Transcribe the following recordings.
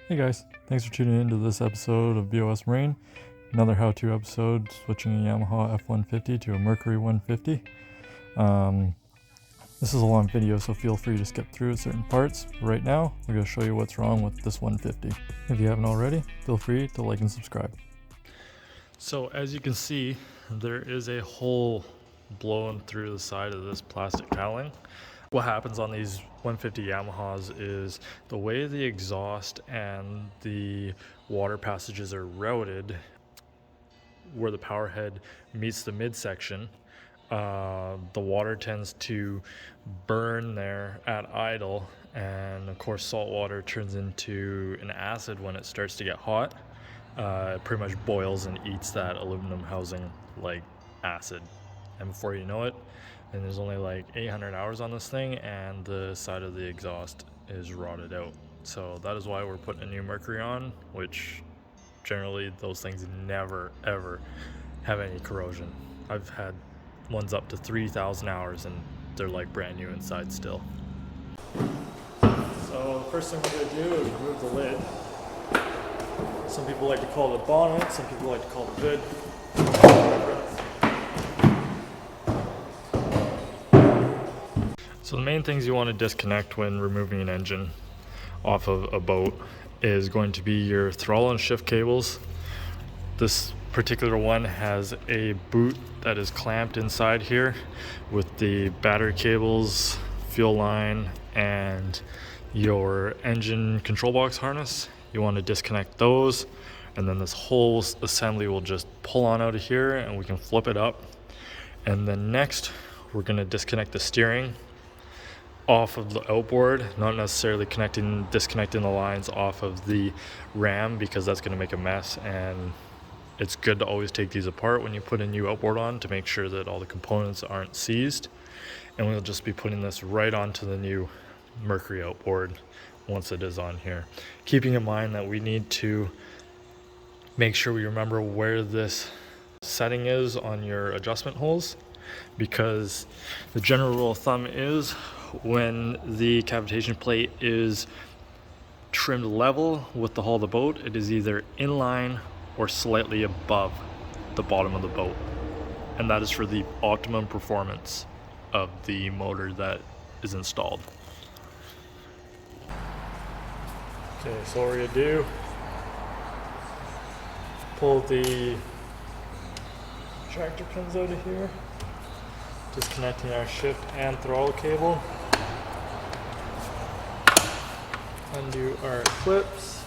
Hey guys, thanks for tuning into this episode of BOS Marine. Another how-to episode switching a Yamaha F150 to a Mercury 150. This is a long video, so feel free to skip through certain parts. Right now, we're going to show you what's wrong with this 150. If you haven't already, feel free to like and subscribe. So as you can see, there is a hole blown through the side of this plastic paneling. What happens on these 150 Yamahas is the way the exhaust and the water passages are routed, where the power head meets the midsection, the water tends to burn there at idle, and of course salt water turns into an acid when it starts to get hot. It pretty much boils and eats that aluminum housing like acid, and before you know it, and there's only like 800 hours on this thing and the side of the exhaust is rotted out. So that is why we're putting a new Mercury on, which generally those things never ever have any corrosion. I've had ones up to 3,000 hours and they're like brand new inside still. So the first thing we're going to do is remove the lid. Some people like to call it a bonnet, some people like to call it a hood. So the main things you want to disconnect when removing an engine off of a boat is going to be your throttle and shift cables. This particular one has a boot that is clamped inside here with the battery cables, fuel line, and your engine control box harness. You want to disconnect those, and then this whole assembly will just pull on out of here and we can flip it up. And then next we're going to disconnect the steering off of the outboard, not necessarily disconnecting the lines off of the ram, because that's going to make a mess, and it's good to always take these apart when you put a new outboard on to make sure that all the components aren't seized. And we'll just be putting this right onto the new Mercury outboard once it is on here, keeping in mind that we need to make sure we remember where this setting is on your adjustment holes, because the general rule of thumb is when the cavitation plate is trimmed level with the hull of the boat, it is either in line or slightly above the bottom of the boat, and that is for the optimum performance of the motor that is installed. Okay, so what we're going to do, pull the tractor pins out of here, disconnecting our shift and throttle cable, undo our clips.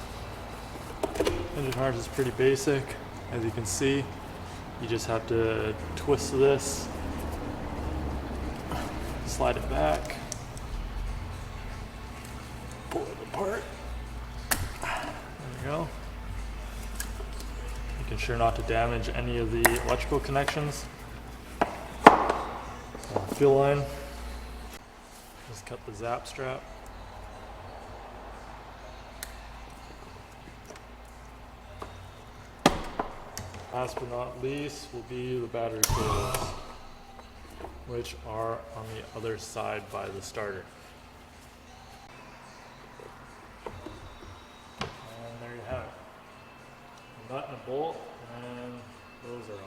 Engine harness is pretty basic, as you can see. You just have to twist this, slide it back, pull it apart. There we go. Making sure not to damage any of the electrical connections. Fuel line, just cut the zap strap. Last but not least will be the battery cables, which are on the other side by the starter. And there you have it. A nut and a bolt, and those are on.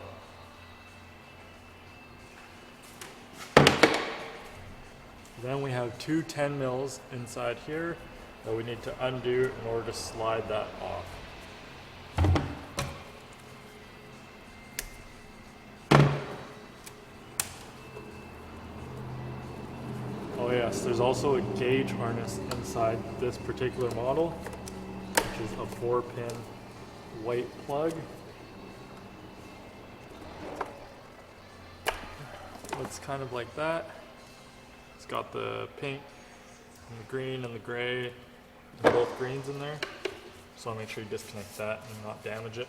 Then we have two 10 mils inside here that we need to undo in order to slide that off. Oh yes, there's also a gauge harness inside this particular model, which is a 4-pin white plug. Looks kind of like that. It's got the pink and the green and the gray, and both greens in there. So I'll make sure you disconnect that and not damage it.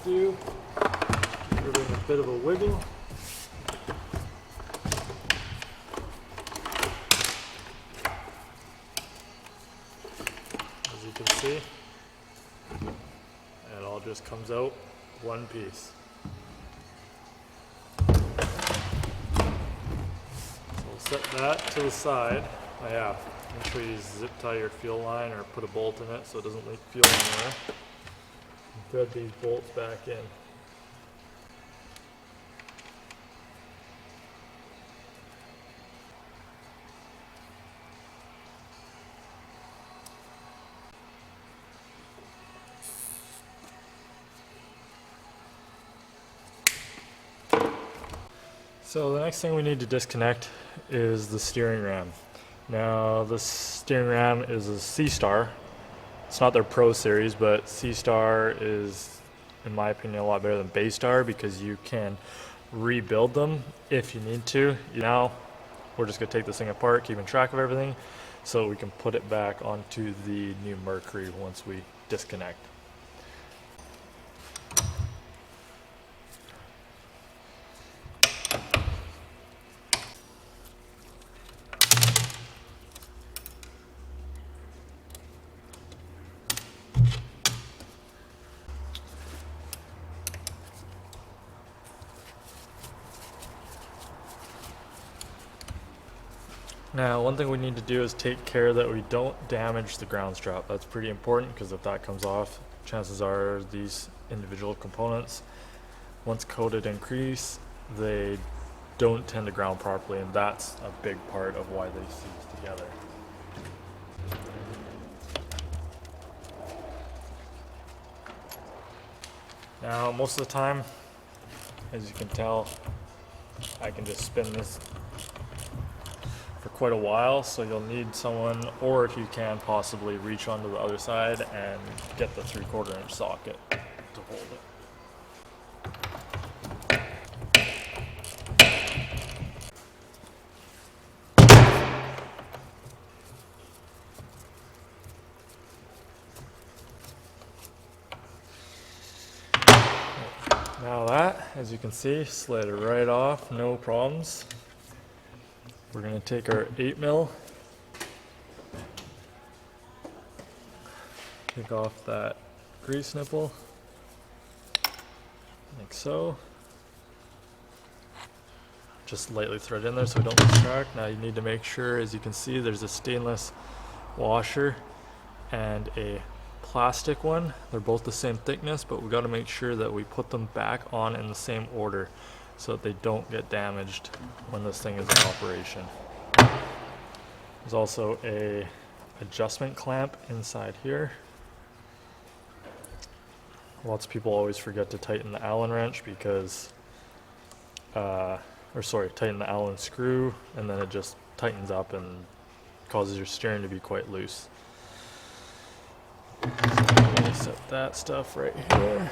Give everything a bit of a wiggle. As you can see, it all just comes out one piece. So we'll set that to the side. Oh yeah, make sure you zip tie your fuel line or put a bolt in it so it doesn't leak fuel anywhere. And thread these bolts back in. So the next thing we need to disconnect is the steering ram. Now this steering ram is a C-Star. It's not their Pro series, but C-Star is, in my opinion, a lot better than Bay-Star because you can rebuild them if you need to. Now we're just going to take this thing apart, keeping track of everything, so we can put it back onto the new Mercury once we disconnect. Now, one thing we need to do is take care that we don't damage the ground strap. That's pretty important because if that comes off, chances are these individual components, once coated in grease, they don't tend to ground properly, and that's a big part of why they seize together. Now, most of the time, as you can tell, I can just spin this for quite a while, so you'll need someone, or if you can, possibly reach onto the other side and get the 3/4 inch socket to hold it. Now that, as you can see, slid right off, no problems. We're going to take our 8mm, take off that grease nipple, like so. Just lightly thread in there so we don't lose track. Now you need to make sure, as you can see, there's a stainless washer and a plastic one. They're both the same thickness, but we got to make sure that we put them back on in the same order so that they don't get damaged when this thing is in operation. There's also a adjustment clamp inside here. Lots of people always forget to tighten the Allen wrench because, tighten the Allen screw, and then it just tightens up and causes your steering to be quite loose. So I'm gonna set that stuff right here.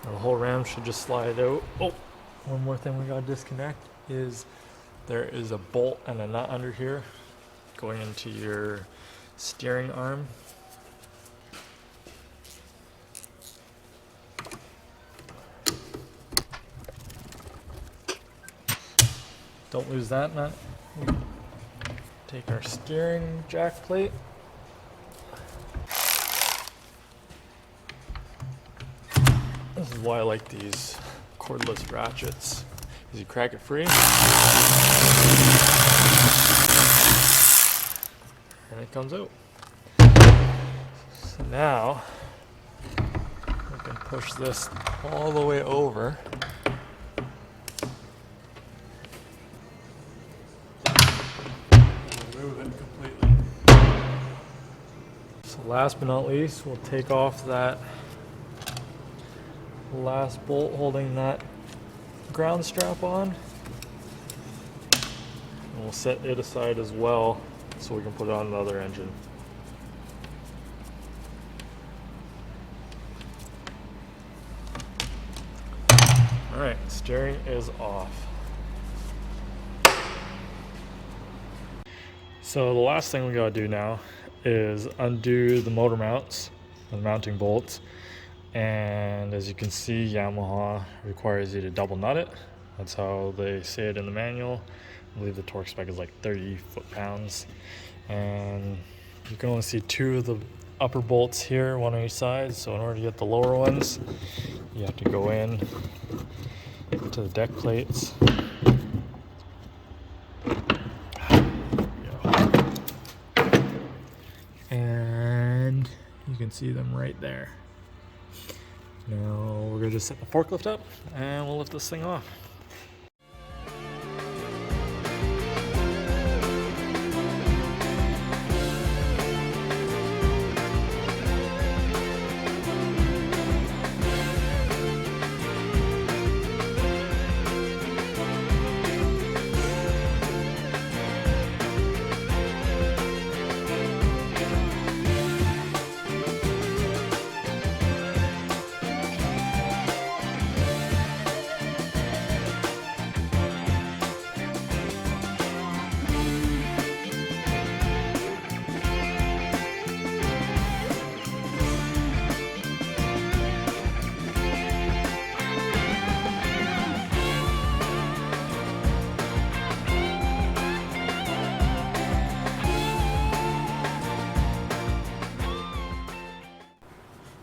Now the whole ram should just slide out. Oh, one more thing we gotta disconnect is there is a bolt and a nut under here going into your steering arm. Don't lose that nut. Take our steering jack plate. This is why I like these cordless ratchets, because you crack it free and it comes out. So now we can push this all the way over. Remove it completely. So last but not least, we'll take off that last bolt holding that ground strap on, and we'll set it aside as well so we can put it on another engine. Alright, steering is off. So the last thing we gotta do now is undo the motor mounts, the mounting bolts. And as you can see, Yamaha requires you to double nut it. That's how they say it in the manual. I believe the torque spec is like 30 foot-pounds. And you can only see two of the upper bolts here, one on each side. So in order to get the lower ones, You have to go in to the deck plates. And you can see them right there. Now we're gonna just set the forklift up and we'll lift this thing off.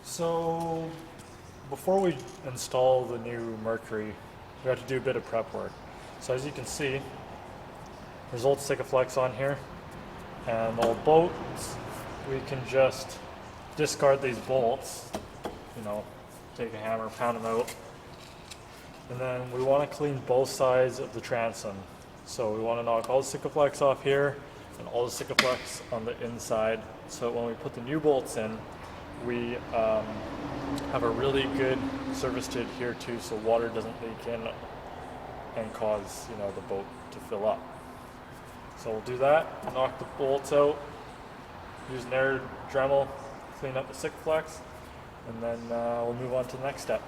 So before we install the new Mercury, we have to do a bit of prep work. So as you can see, there's old Sikaflex on here, and the old bolts. We can just discard these bolts, you know, take a hammer, pound them out, and then we want to clean both sides of the transom. So we want to knock all the Sikaflex off here and all the Sikaflex on the inside, so when we put the new bolts in, we have a really good surface to adhere to, so water doesn't leak in and cause, you know, the boat to fill up. So we'll do that, knock the bolts out, use an air Dremel, clean up the Sikaflex, and then we'll move on to the next step.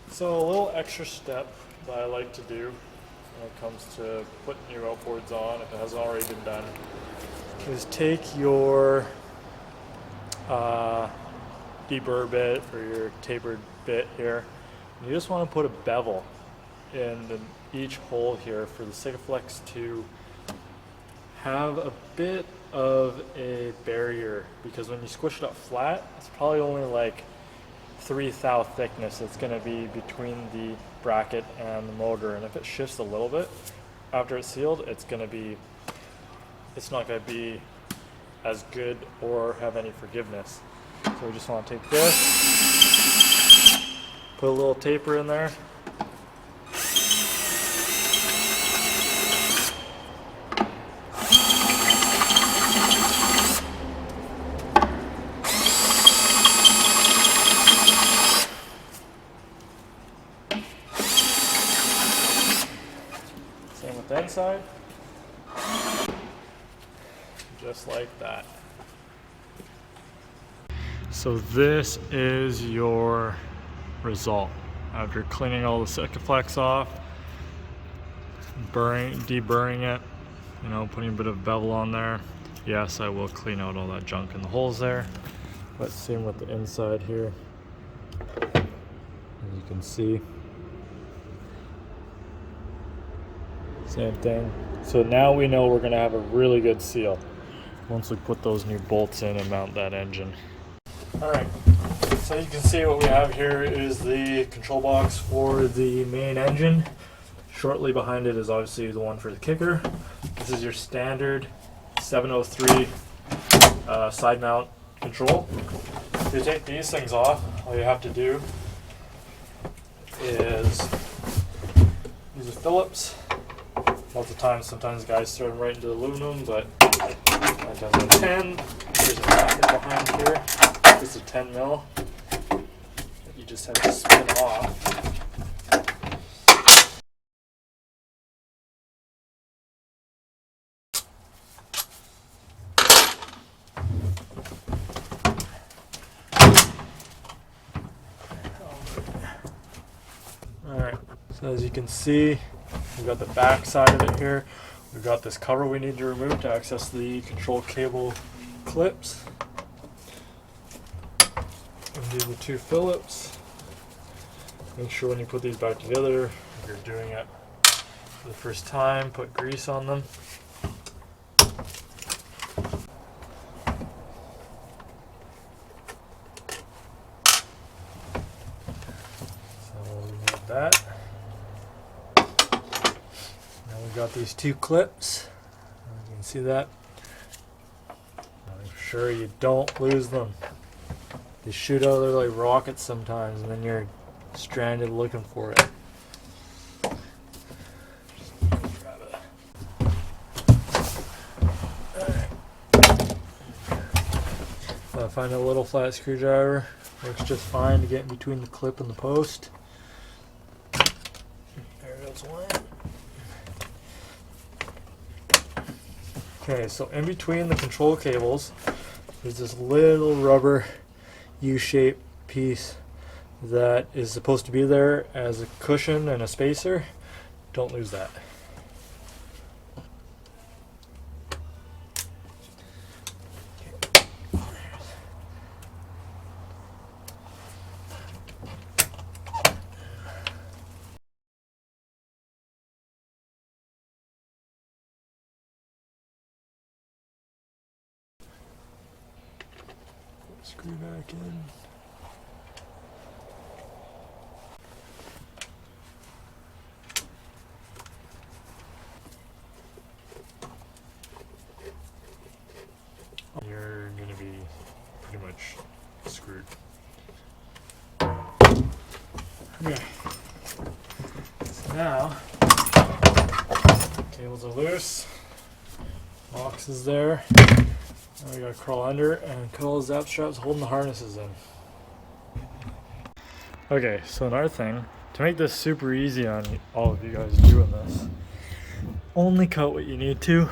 So a little extra step that I like to do when it comes to putting new outboards on, if it hasn't already been done, is take your deburr bit or your tapered bit here, and you just want to put a bevel in each hole here for the Sikaflex to have a bit of a barrier, because when you squish it up flat, it's probably only like 3 thou thickness it's going to be between the bracket and the motor, and if it shifts a little bit after it's sealed, it's not going to be as good or have any forgiveness. So we just want to take this, put a little taper in there, the inside, just like that. So this is your result after cleaning all the Sikaflex off, deburring it, you know, putting a bit of bevel on there. Yes, I will clean out all that junk in the holes there, but same with the inside here, as you can see. Same thing. So now we know we're going to have a really good seal once we put those new bolts in and mount that engine. Alright, so you can see what we have here is the control box for the main engine. Shortly behind it is obviously the one for the kicker. This is your standard 703 side mount control. If you take these things off, all you have to do is use a Phillips. Most of the time, sometimes guys throw them right into the aluminum, but 9 times out of 10, there's a bracket behind here. This is 10 mil. You just have to spin it off. Alright, so as you can see, we've got the back side of it here. We've got this cover we need to remove to access the control cable clips. These are the two Phillips. Make sure when you put these back together, if you're doing it for the first time, put grease on them. So we need that. Now we've got these two clips. You can see that. Make sure you don't lose them. They shoot out there like rockets sometimes, and then you're stranded looking for it. Just grab it. Alright. Find a little flat screwdriver. Works just fine to get in between the clip and the post. There goes one. Okay, so in between the control cables, there's this little rubber U-shaped piece that is supposed to be there as a cushion and a spacer. Don't lose that. Screw back in. You're going to be pretty much screwed. Okay. So now, cables are loose. Box is there. Now we gotta crawl under and cut all the zap straps holding the harnesses in. Okay, so another thing, to make this super easy on all of you guys doing this, only cut what you need to.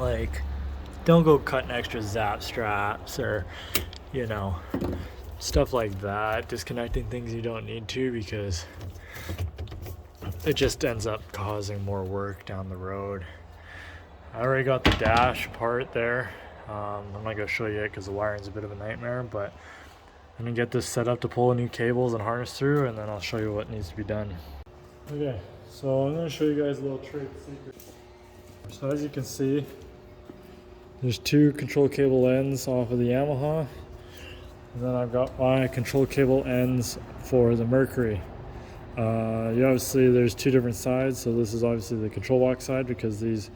Like, don't go cutting extra zap straps or, you know, stuff like that. Disconnecting things you don't need to, because it just ends up causing more work down the road. I already got the dash apart there. I'm not going to show you it because the wiring's a bit of a nightmare, but I'm going to get this set up to pull the new cables and harness through, and then I'll show you what needs to be done. Okay, so I'm going to show you guys a little trade secret. So as you can see, there's two control cable ends off of the Yamaha, and then I've got my control cable ends for the Mercury. Obviously there's two different sides, so this is obviously the control box side, because these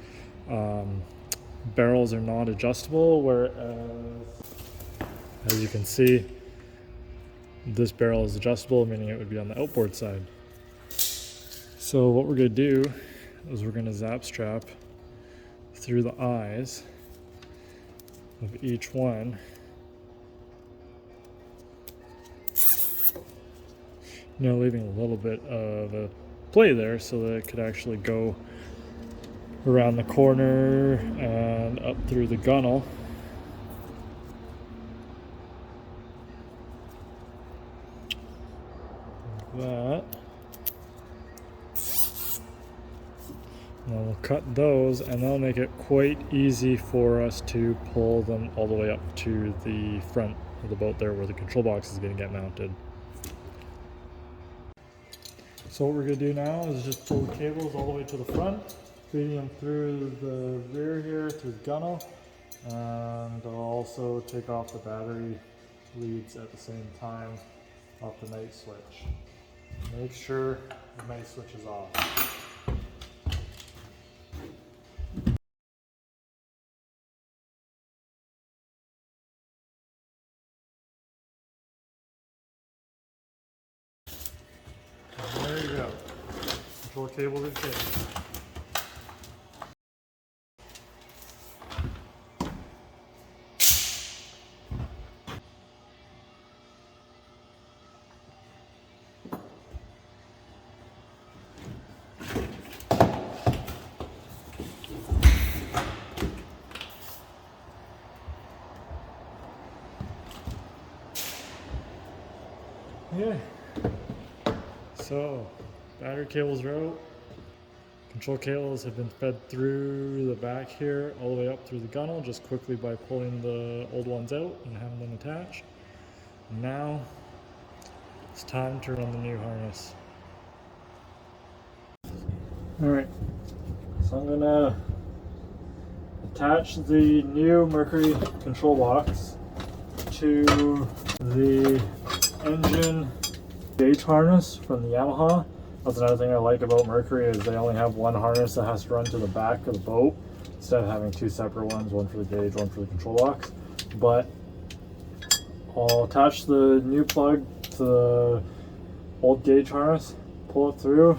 barrels are not adjustable, whereas as you can see, this barrel is adjustable, meaning it would be on the outboard side. So what we're going to do is we're going to zap strap through the eyes of each one. Leaving a little bit of a play there so that it could actually go around the corner and up through the gunnel. Like that. Now we'll cut those, and that'll make it quite easy for us to pull them all the way up to the front of the boat there where the control box is going to get mounted. So what we're going to do now is just pull the cables all the way to the front, feeding them through the rear here, through the gunnel, and I'll also take off the battery leads at the same time off the night switch. Make sure the night switch is off. And there you go. Control cables are changed. Okay, so battery cables are out. Control cables have been fed through the back here all the way up through the gunnel, just quickly by pulling the old ones out and having them attached. Now it's time to run the new harness. Alright, so I'm gonna attach the new Mercury control box to the engine gauge harness from the Yamaha. That's another thing I like about Mercury, is they only have one harness that has to run to the back of the boat instead of having two separate ones, one for the gauge, one for the control box. But I'll attach the new plug to the old gauge harness, pull it through,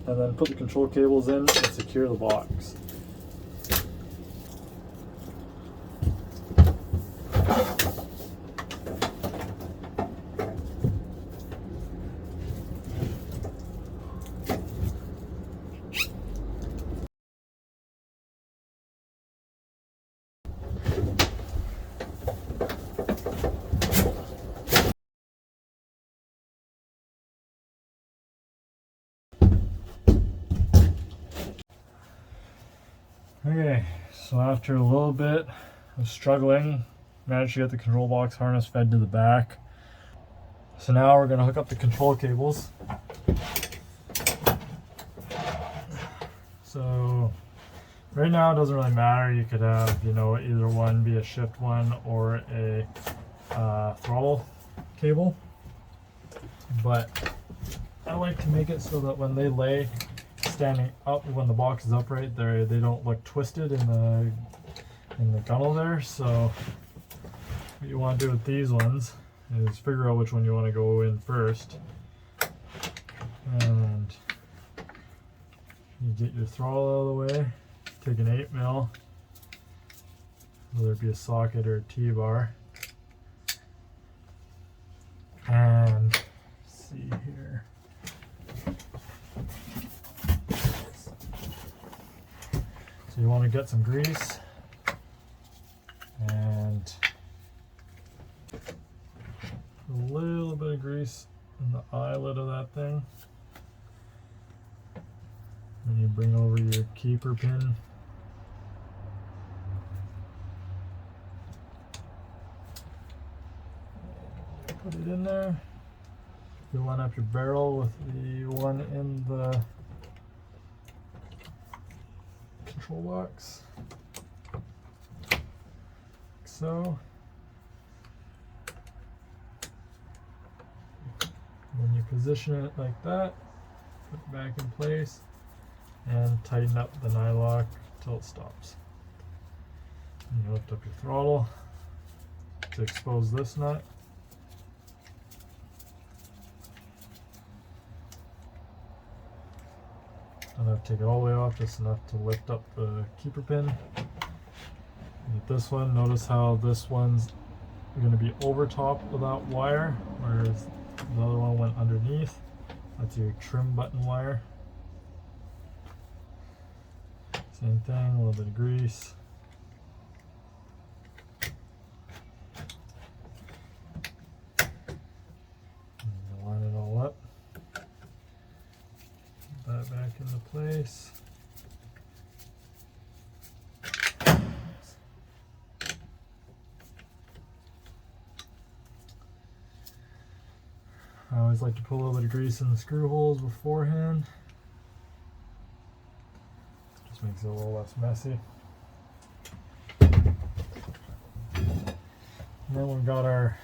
and then put the control cables in and secure the box. Okay, so after a little bit of struggling, managed to get the control box harness fed to the back. So now we're going to hook up the control cables. So right now it doesn't really matter. You could have, you know, either one be a shift one or a throttle cable. But I like to make it so that when they lay standing up, when the box is upright, they don't look twisted in the gunnel there. So what you want to do with these ones is figure out which one you want to go in first, and you get your throttle out of the way. Take an 8mm, whether it be a socket or a T-bar, and let's see here. So you want to get some grease and a little bit of grease in the eyelet of that thing. Then you bring over your keeper pin. Put it in there. You line up your barrel with the one in the control box, like so. When you position it like that, put it back in place and tighten up the nylock until it stops. And you lift up your throttle to expose this nut. Don't have to take it all the way off, just enough to lift up the keeper pin. With this one, notice how this one's going to be over top of that wire, whereas the other one went underneath. That's your trim button wire. Same thing, a little bit of grease. And line it all up. Put that back into place. I always like to put a little bit of grease in the screw holes beforehand. Just makes it a little less messy. And then we've got our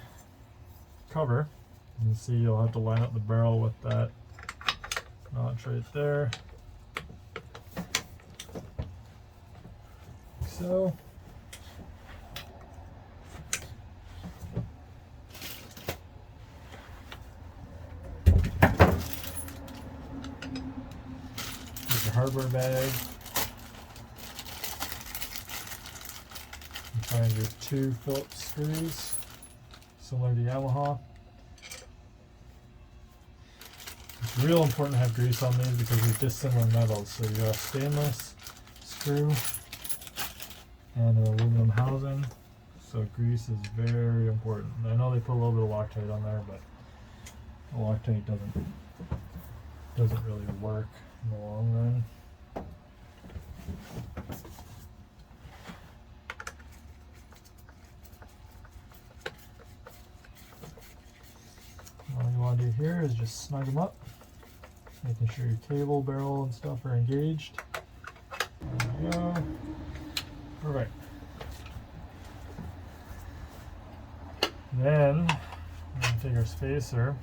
cover. You can see you'll have to line up the barrel with that notch right there. Like so. Hardware bag. You find your 2 Phillips screws, similar to Yamaha. It's real important to have grease on these because they're dissimilar metals. So you got a stainless screw and an aluminum housing. So grease is very important. And I know they put a little bit of Loctite on there, but the Loctite doesn't really work in the long run. here is just snug them up, making sure your cable, barrel, and stuff are engaged. There we go. Perfect. Then we're going to take our spacer.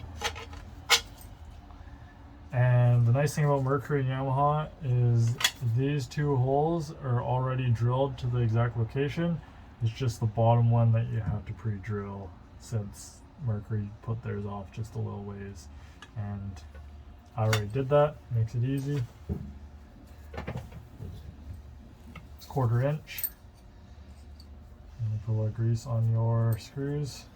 And the nice thing about Mercury and Yamaha is these two holes are already drilled to the exact location. It's just the bottom one that you have to pre-drill, since Mercury put theirs off just a little ways. And I already did that, makes it easy. It's 1/4 inch. And put a little grease on your screws.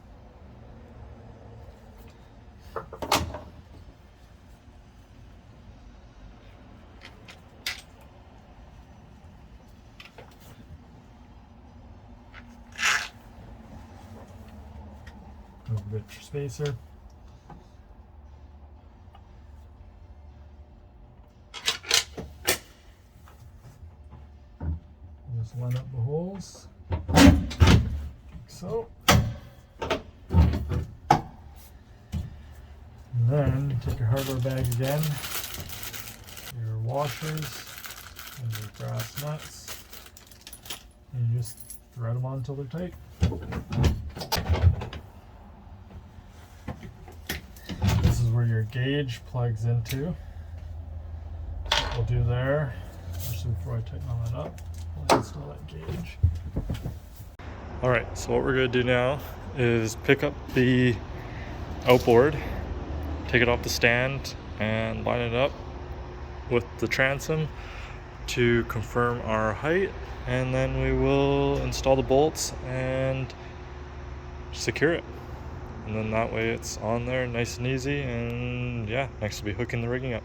Move a bit for spacer. Just line up the holes, like so. And then take your hardware bag again, your washers, and your brass nuts, and you just thread them on until they're tight. This is where your gauge plugs into. What we'll do there, actually before I tighten all that up, I'll install that gauge. Alright, so what we're going to do now is pick up the outboard, take it off the stand, and line it up with the transom to confirm our height, and then we will install the bolts and secure it. And then that way it's on there nice and easy, and yeah, next will be hooking the rigging up.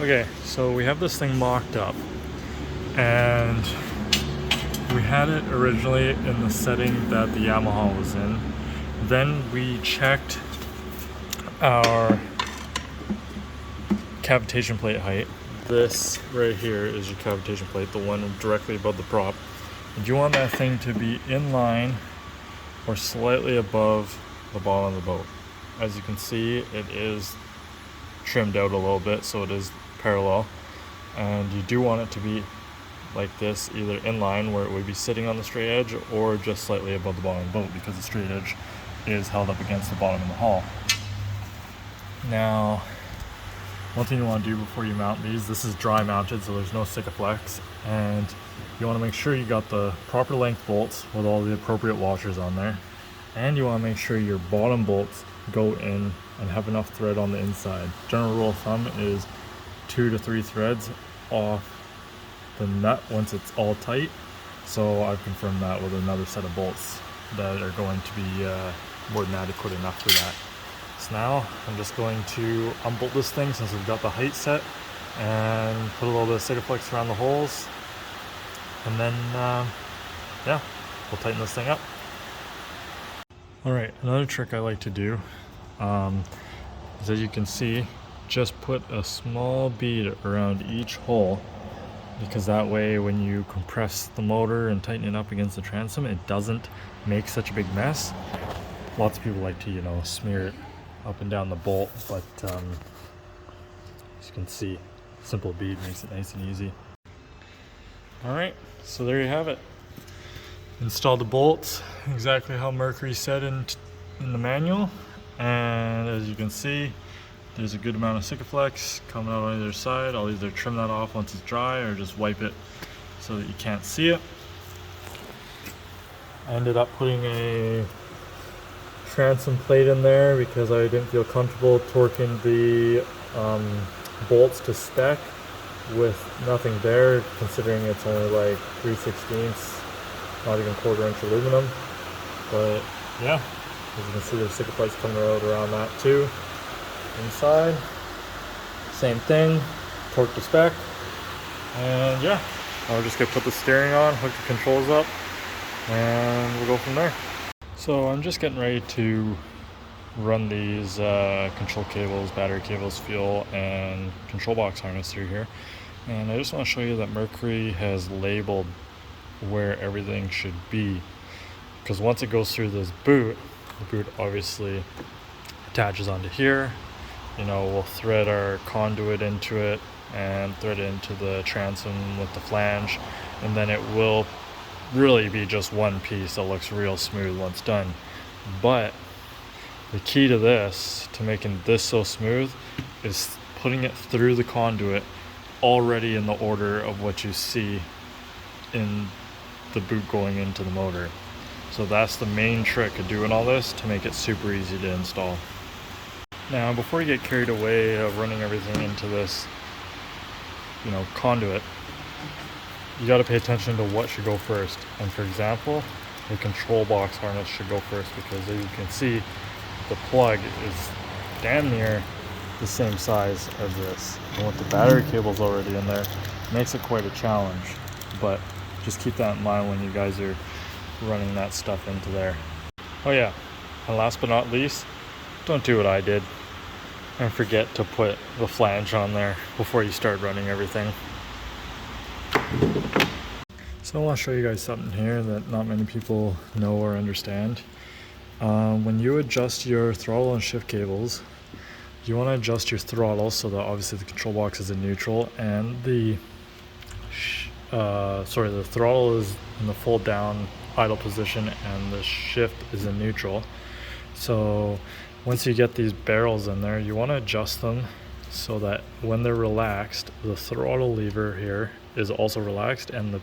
Okay, so we have this thing mocked up, and we had it originally in the setting that the Yamaha was in. Then we checked our cavitation plate height. This right here is your cavitation plate, the one directly above the prop. And you want that thing to be in line or slightly above the bottom of the boat. As you can see, it is trimmed out a little bit, so it is parallel, and you do want it to be like this, either in line where it would be sitting on the straight edge, or just slightly above the bottom of the boat, because the straight edge is held up against the bottom of the hull. Now, one thing you want to do before you mount these, this is dry mounted, so there's no Sikaflex, and you want to make sure you got the proper length bolts with all the appropriate washers on there, and you want to make sure your bottom bolts go in and have enough thread on the inside. General rule of thumb is 2 to 3 threads off the nut once it's all tight. So I've confirmed that with another set of bolts that are going to be more than adequate enough for that. So now I'm just going to unbolt this thing since we've got the height set, and put a little bit of Sikaflex around the holes, and then yeah, we'll tighten this thing up. Alright, another trick I like to do is, as you can see, just put a small bead around each hole, because that way when you compress the motor and tighten it up against the transom, it doesn't make such a big mess. Lots of people like to, you know, smear it up and down the bolt, but as you can see, simple bead makes it nice and easy. Alright, so there you have it. Install the bolts exactly how Mercury said in the manual, and as you can see, there's a good amount of Sikaflex coming out on either side. I'll either trim that off once it's dry or just wipe it so that you can't see it. I ended up putting a transom plate in there because I didn't feel comfortable torquing the bolts to spec with nothing there, considering it's only like 3/16, not even 1/4 inch aluminum. But yeah, as you can see, there's sticker plates coming out around that too. Inside, same thing, torque to spec, and yeah, I'll just put the steering on, hook the controls up, and we'll go from there. So I'm just getting ready to run these control cables, battery cables, fuel, and control box harness through here. And I just want to show you that Mercury has labeled where everything should be. Because once it goes through this boot, the boot obviously attaches onto here. You know, we'll thread our conduit into it and thread it into the transom with the flange. And then it will really be just one piece that looks real smooth once done. But the key to this, to making this so smooth, is putting it through the conduit already in the order of what you see in the boot going into the motor. So that's the main trick of doing all this, to make it super easy to install. Now, before you get carried away of running everything into this, you know, conduit, you got to pay attention to what should go first. And for example, the control box harness should go first, because as you can see, the plug is damn near the same size as this. And with the battery cables already in there, it makes it quite a challenge. But just keep that in mind when you guys are running that stuff into there. Oh yeah, and last but not least, don't do what I did and forget to put the flange on there before you start running everything. So I want to show you guys something here that not many people know or understand. When you adjust your throttle and shift cables, you want to adjust your throttle so that obviously the control box is in neutral, and the throttle is in the full down idle position and the shift is in neutral. So once you get these barrels in there, you want to adjust them so that when they're relaxed, the throttle lever here is also relaxed and the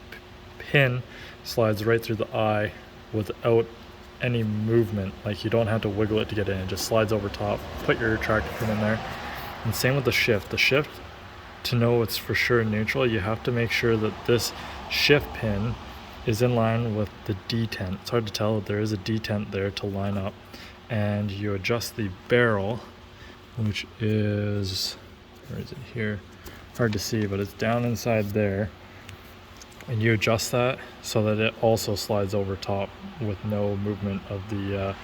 pin slides right through the eye without any movement. Like, you don't have to wiggle it to get in, it just slides over top. Put your retractor pin in there. And same with the shift. The shift, to know it's for sure neutral, you have to make sure that this shift pin is in line with the detent. It's hard to tell that there is a detent there to line up. And you adjust the barrel, which is, where is it here? Hard to see, but it's down inside there. And you adjust that so that it also slides over top with no movement of the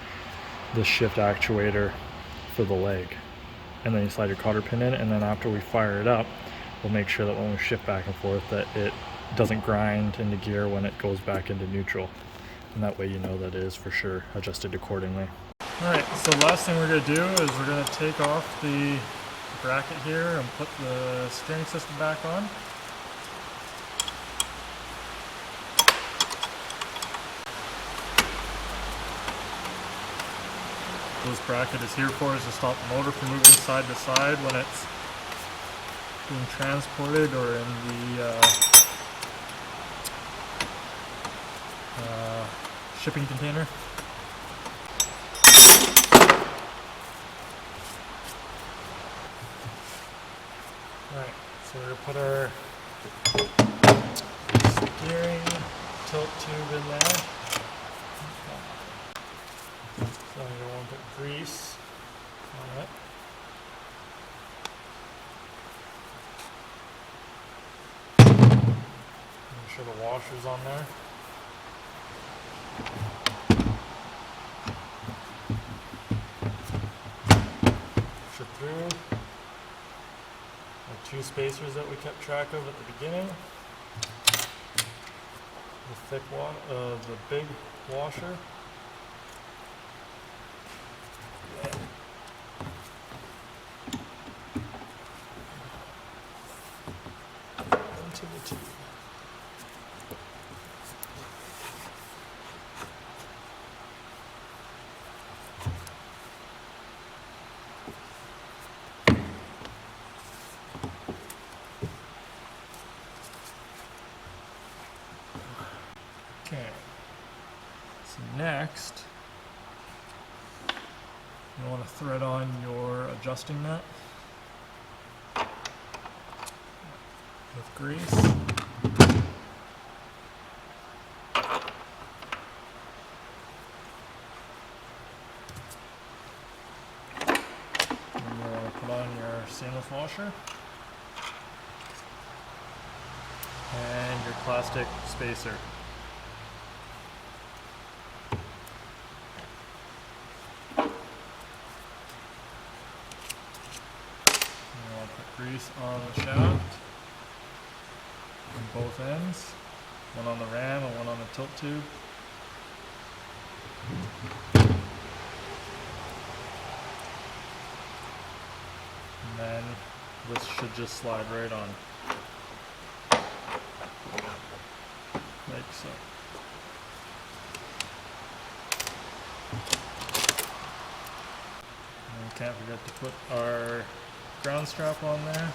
shift actuator for the leg. And then you slide your cotter pin in, and then after we fire it up, we'll make sure that when we shift back and forth that it doesn't grind into gear when it goes back into neutral. And that way you know that it is for sure adjusted accordingly. Alright, so the last thing we're going to do is we're going to take off the bracket here and put the steering system back on. This bracket is here for is to stop the motor from moving side to side when it's being transported or in the shipping container. Alright, so we're going to put our steering tilt tube in there. So you want to put grease on it. Make sure the washer's on there. Push it through. The 2 spacers that we kept track of at the beginning. The thick one, the big washer. Into the tube. Okay, so next you want to thread on your adjusting nut. The grease. And you'll put on your seamless washer and your plastic spacer. Grease on the shaft on both ends, one on the ram and one on the tilt tube. And then this should just slide right on, like so. And we can't forget to put our ground strap on there.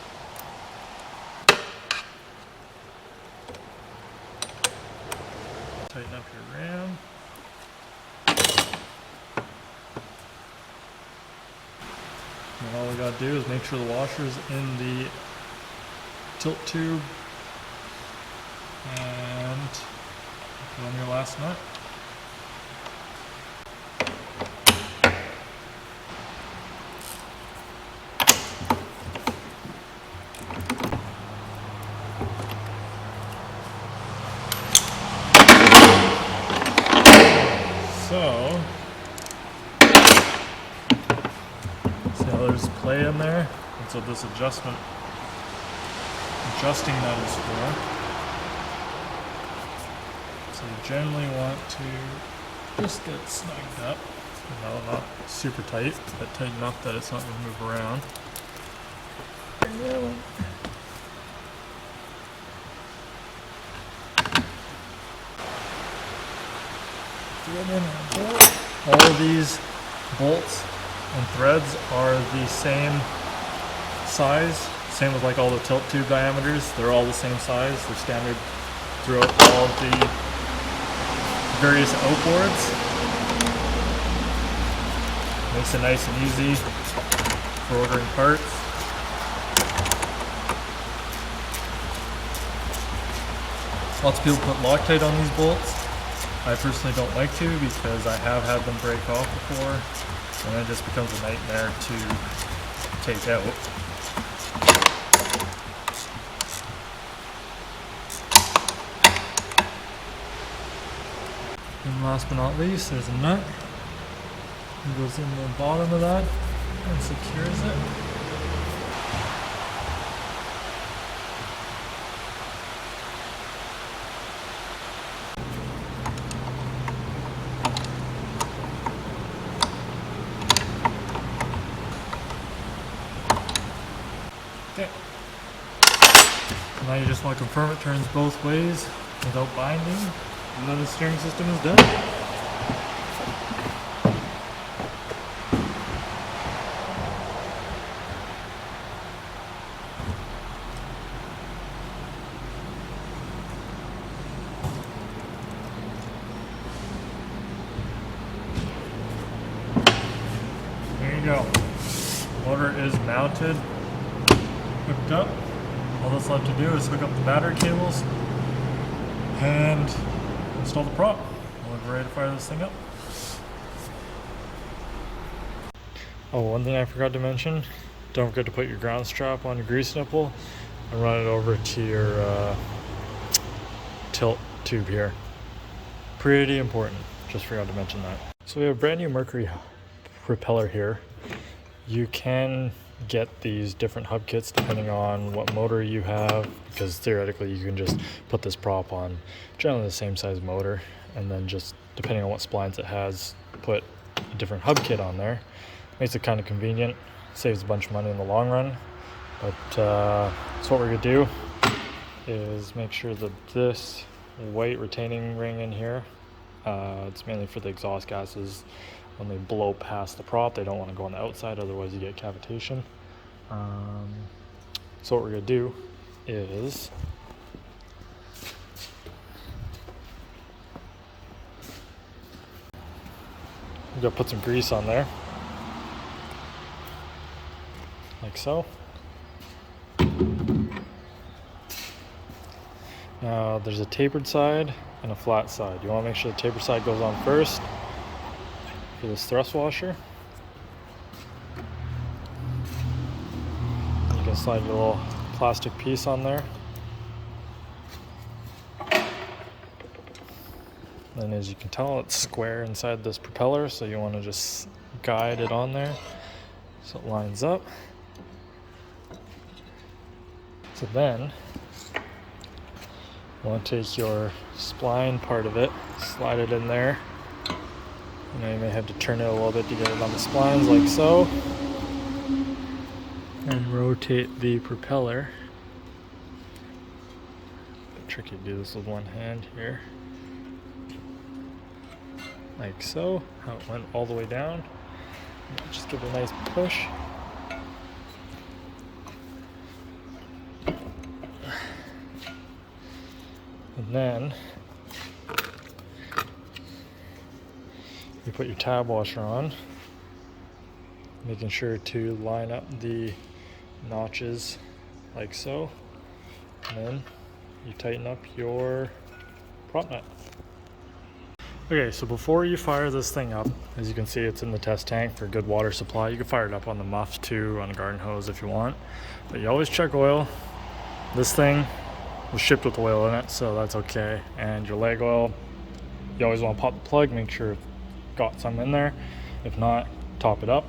Tighten up your ram. And all we gotta do is make sure the washer's in the tilt tube and put on your last nut. So, see how there's play in there? That's what this adjusting nut is for. So you generally want to just get it snugged up. No, not super tight, but tight enough that it's not going to move around. All of these bolts and threads are the same size, same with like all the tilt tube diameters. They're all the same size. They're standard throughout all of the various outboards. Makes it nice and easy for ordering parts. Lots of people put Loctite on these bolts. I personally don't like to because I have had them break off before and then it just becomes a nightmare to take out. And last but not least, there's a nut. It goes in the bottom of that and secures it. Okay. Now you just want to confirm it turns both ways without binding, and then the steering system is done. There you go. Motor is mounted, hooked up. All that's left to do is hook up the battery cables and install the prop. We're ready to fire this thing up. Oh, one thing I forgot to mention, don't forget to put your ground strap on your grease nipple and run it over to your tilt tube here. Pretty important, just forgot to mention that. So we have a brand new Mercury propeller here. You can get these different hub kits depending on what motor you have, because theoretically you can just put this prop on generally the same size motor, and then just depending on what splines it has, put a different hub kit on there. Makes it kind of convenient, saves a bunch of money in the long run. But so what we're gonna do is make sure that this white retaining ring in here, it's mainly for the exhaust gases. When they blow past the prop, they don't want to go on the outside, otherwise you get cavitation. So what we're going to do is we're going to put some grease on there, like so. Now there's a tapered side and a flat side. You want to make sure the tapered side goes on first for this thrust washer. You can slide your little plastic piece on there. And as you can tell, it's square inside this propeller, so you want to just guide it on there so it lines up. So then you want to take your spline part of it, slide it in there. You know, you may have to turn it a little bit to get it on the splines, like so. And rotate the propeller. A bit tricky to do this with one hand here. Like so, how it went all the way down. Just give it a nice push. And then you put your tab washer on, making sure to line up the notches like so. And then you tighten up your prop nut. Okay, so before you fire this thing up, as you can see, it's in the test tank for good water supply. You can fire it up on the muff too, on a garden hose if you want, but you always check oil. This thing was shipped with oil in it, so that's okay. And your leg oil, you always want to pop the plug, make sure it's got some in there. If not, top it up.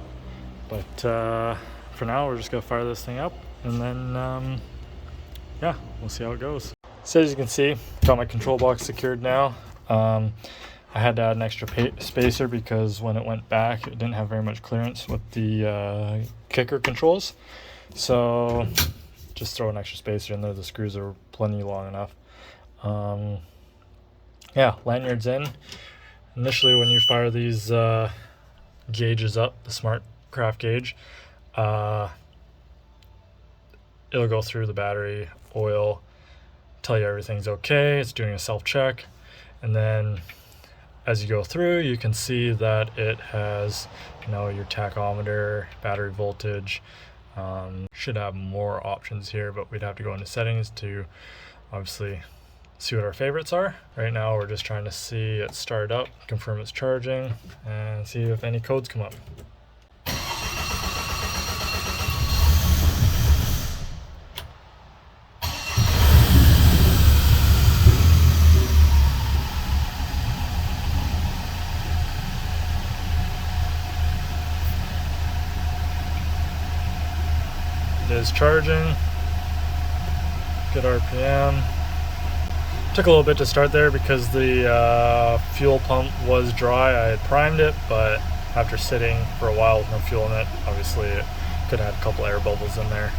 But for now, we're just gonna fire this thing up, and then yeah, we'll see how it goes. So as you can see, got my control box secured now. I had to add an extra spacer because when it went back, it didn't have very much clearance with the kicker controls. So just throw an extra spacer in there. The screws are plenty long enough. Yeah, lanyards in. Initially, when you fire these gauges up, the Smart Craft gauge, it'll go through the battery, oil, tell you everything's okay. It's doing a self-check, and then as you go through, you can see that it has, you know, your tachometer, battery voltage. Should have more options here, but we'd have to go into settings to obviously see what our favorites are. Right now, we're just trying to see it start up, confirm it's charging, and see if any codes come up. It is charging, good RPM. Took a little bit to start there because the fuel pump was dry. I had primed it, but after sitting for a while with no fuel in it, obviously it could have had a couple air bubbles in there.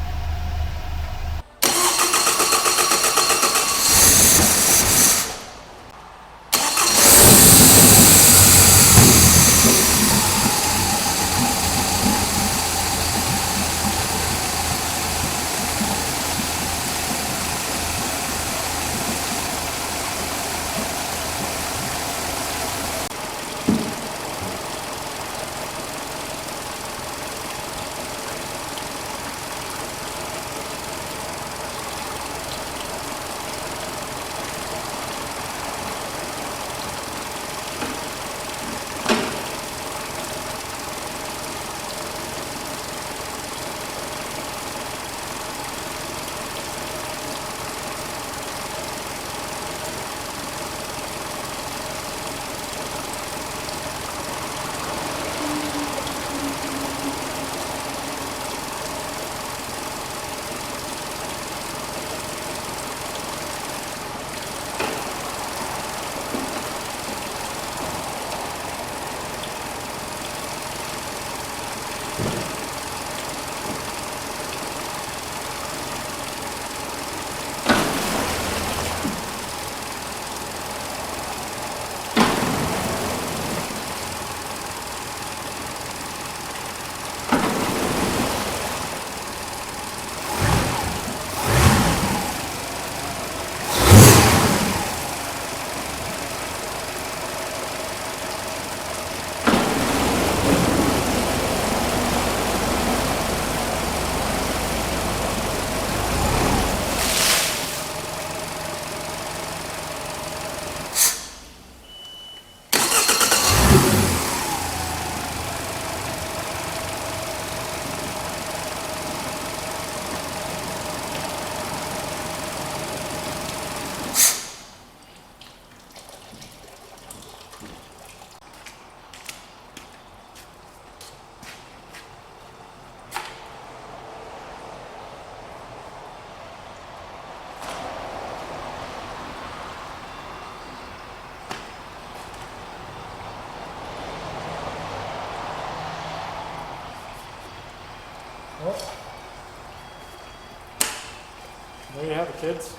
There you have it, kids.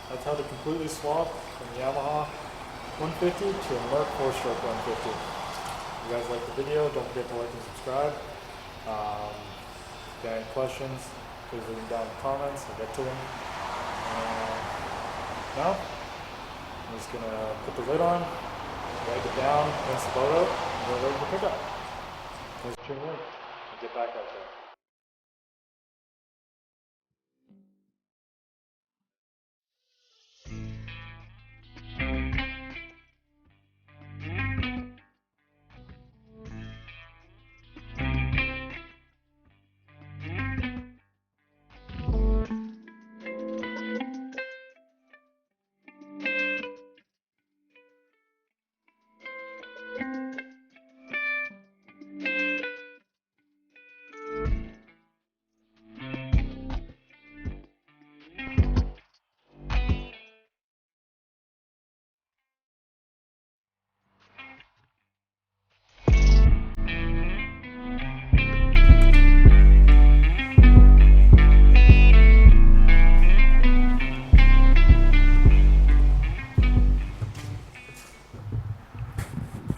That's how to completely swap from the Yamaha 150 to a Merc 4-stroke 150. If you guys like the video, don't forget to like and subscribe. If you got any questions, please leave them down in the comments. I'll get to them. Now, I'm just going to put the lid on, wipe it down, rinse the boat out, and we're ready to pick up. Let's tune in and get back out there.